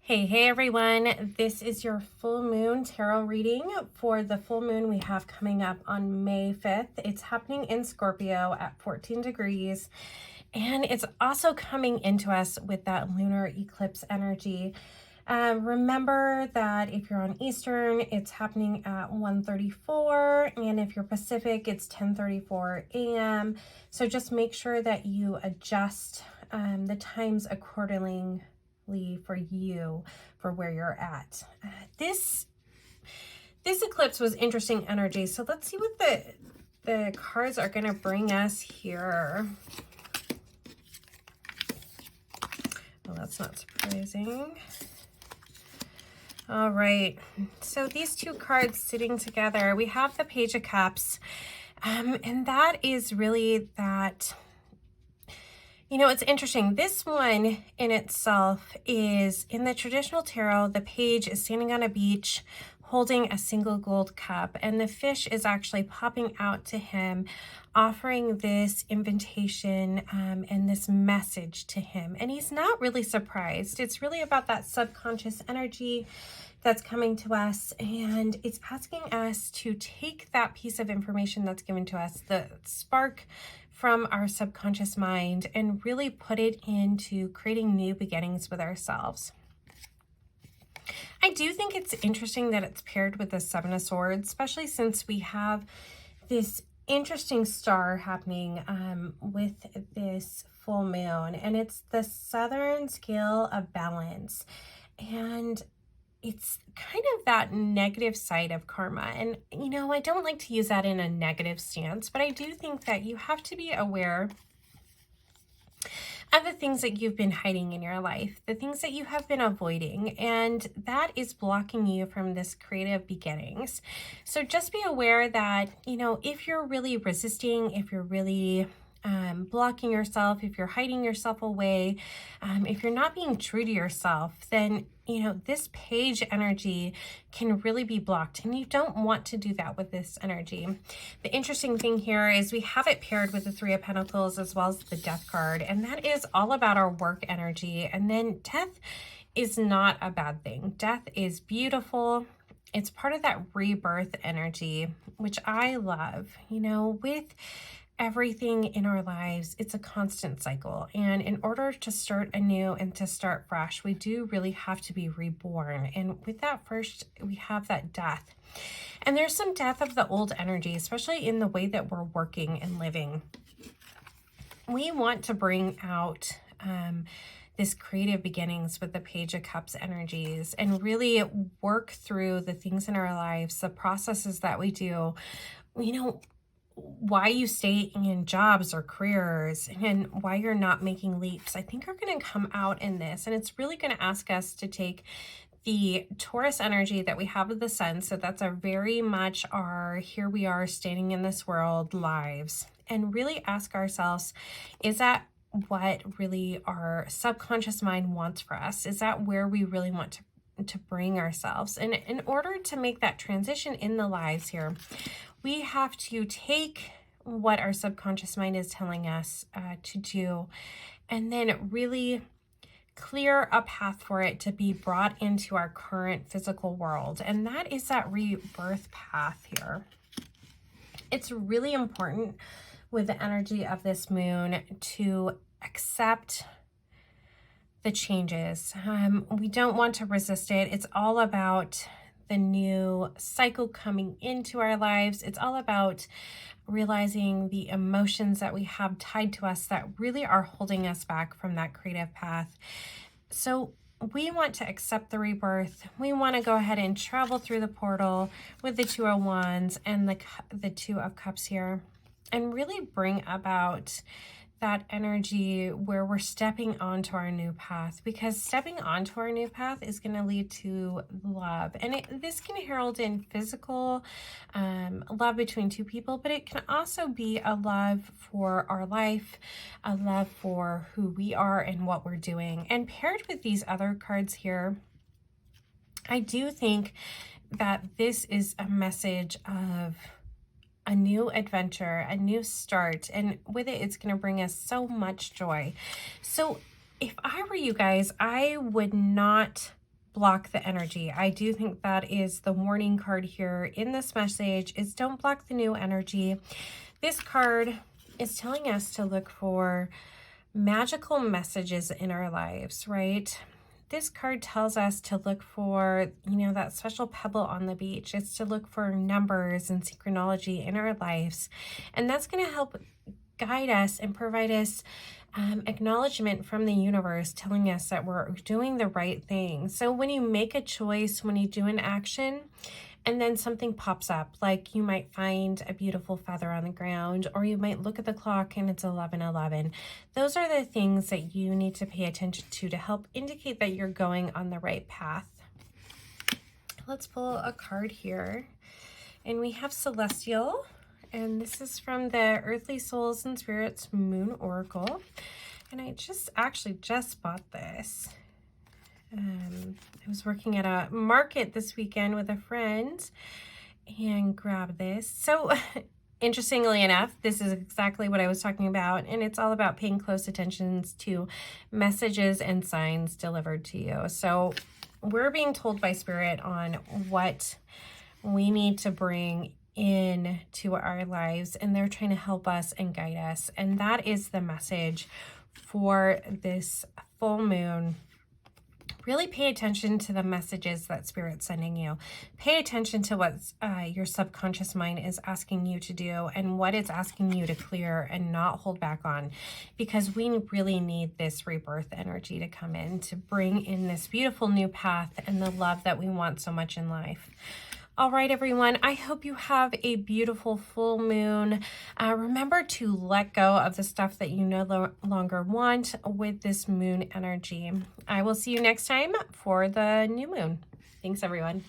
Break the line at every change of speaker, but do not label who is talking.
Hey everyone, this is your full moon tarot reading for the full moon we have coming up on May 5th. It's happening in Scorpio at 14 degrees, and it's also coming into us with that lunar eclipse energy. Remember that if you're on Eastern, it's happening at 1:34, and if you're Pacific, it's 10:34 a.m. So just make sure that you adjust the times accordingly for you, for where you're at. This eclipse was interesting energy, so let's see what the cards are going to bring us here. Well, that's not surprising. All right, so these two cards sitting together, we have the Page of Cups, and that is really that. You know, it's interesting. This one in itself is, in the traditional tarot, the page is standing on a beach holding a single gold cup, and the fish is actually popping out to him, offering this invitation and this message to him. And he's not really surprised. It's really about that subconscious energy that's coming to us, and it's asking us to take that piece of information that's given to us, the spark from our subconscious mind, and really put it into creating new beginnings with ourselves. I do think it's interesting that it's paired with the Seven of Swords, especially since we have this interesting star happening with this full moon, and it's the southern scale of balance, and it's kind of that negative side of karma. And, you know, I don't like to use that in a negative stance, but I do think that you have to be aware of the things that you've been hiding in your life, the things that you have been avoiding, and that is blocking you from this creative beginnings. So just be aware that, you know, if you're really resisting, if you're really blocking yourself, if you're hiding yourself away, if you're not being true to yourself, then, you know, this page energy can really be blocked, and you don't want to do that with this energy. The interesting thing here is we have it paired with the Three of Pentacles as well as the Death card, and that is all about our work energy. And then death is not a bad thing. Death is beautiful. It's part of that rebirth energy, which I love. You know, with everything in our lives, it's a constant cycle, and in order to start anew and to start fresh, we do really have to be reborn. And with that, first we have that death, and there's some death of the old energy, especially in the way that we're working and living. We want to bring out this creative beginnings with the Page of Cups energies, and really work through the things in our lives, the processes that we do, you know, why you stay in jobs or careers, and why you're not making leaps, I think are going to come out in this. And it's really going to ask us to take the Taurus energy that we have of the sun, so that's our very much our here we are standing in this world lives, and really ask ourselves, is that what really our subconscious mind wants for us? Is that where we really want to bring ourselves? And in order to make that transition in the lives here, we have to take what our subconscious mind is telling us to do, and then really clear a path for it to be brought into our current physical world. And that is that rebirth path here. It's really important with the energy of this moon to accept the changes. We don't want to resist it. It's all about the new cycle coming into our lives. It's all about realizing the emotions that we have tied to us that really are holding us back from that creative path. So we want to accept the rebirth. We want to go ahead and travel through the portal with the Two of Wands and the Two of Cups here, and really bring about that energy where we're stepping onto our new path, because stepping onto our new path is going to lead to love. And this can herald in physical love between two people, but it can also be a love for our life, a love for who we are and what we're doing. And paired with these other cards here, I do think that this is a message of a new adventure, a new start, and with it, it's going to bring us so much joy. So if I were you guys, I would not block the energy. I do think that is the warning card here in this message, is don't block the new energy. This card is telling us to look for magical messages in our lives, right? This card tells us to look for, you know, that special pebble on the beach. It's to look for numbers and synchronology in our lives. And that's going to help guide us and provide us acknowledgement from the universe telling us that we're doing the right thing. So when you make a choice, when you do an action, and then something pops up, like you might find a beautiful feather on the ground, or you might look at the clock and it's 11:11. Those are the things that you need to pay attention to help indicate that you're going on the right path. Let's pull a card here. And we have Celestial. And this is from the Earthly Souls and Spirits Moon Oracle. And I actually just bought this. I was working at a market this weekend with a friend and grabbed this. So interestingly enough, this is exactly what I was talking about. And it's all about paying close attention to messages and signs delivered to you. So we're being told by Spirit on what we need to bring into our lives, and they're trying to help us and guide us. And that is the message for this full moon. Really pay attention to the messages that Spirit's sending you. Pay attention to what your subconscious mind is asking you to do and what it's asking you to clear and not hold back on, because we really need this rebirth energy to come in to bring in this beautiful new path and the love that we want so much in life. All right, everyone, I hope you have a beautiful full moon. Remember to let go of the stuff that you no longer want with this moon energy. I will see you next time for the new moon. Thanks, everyone.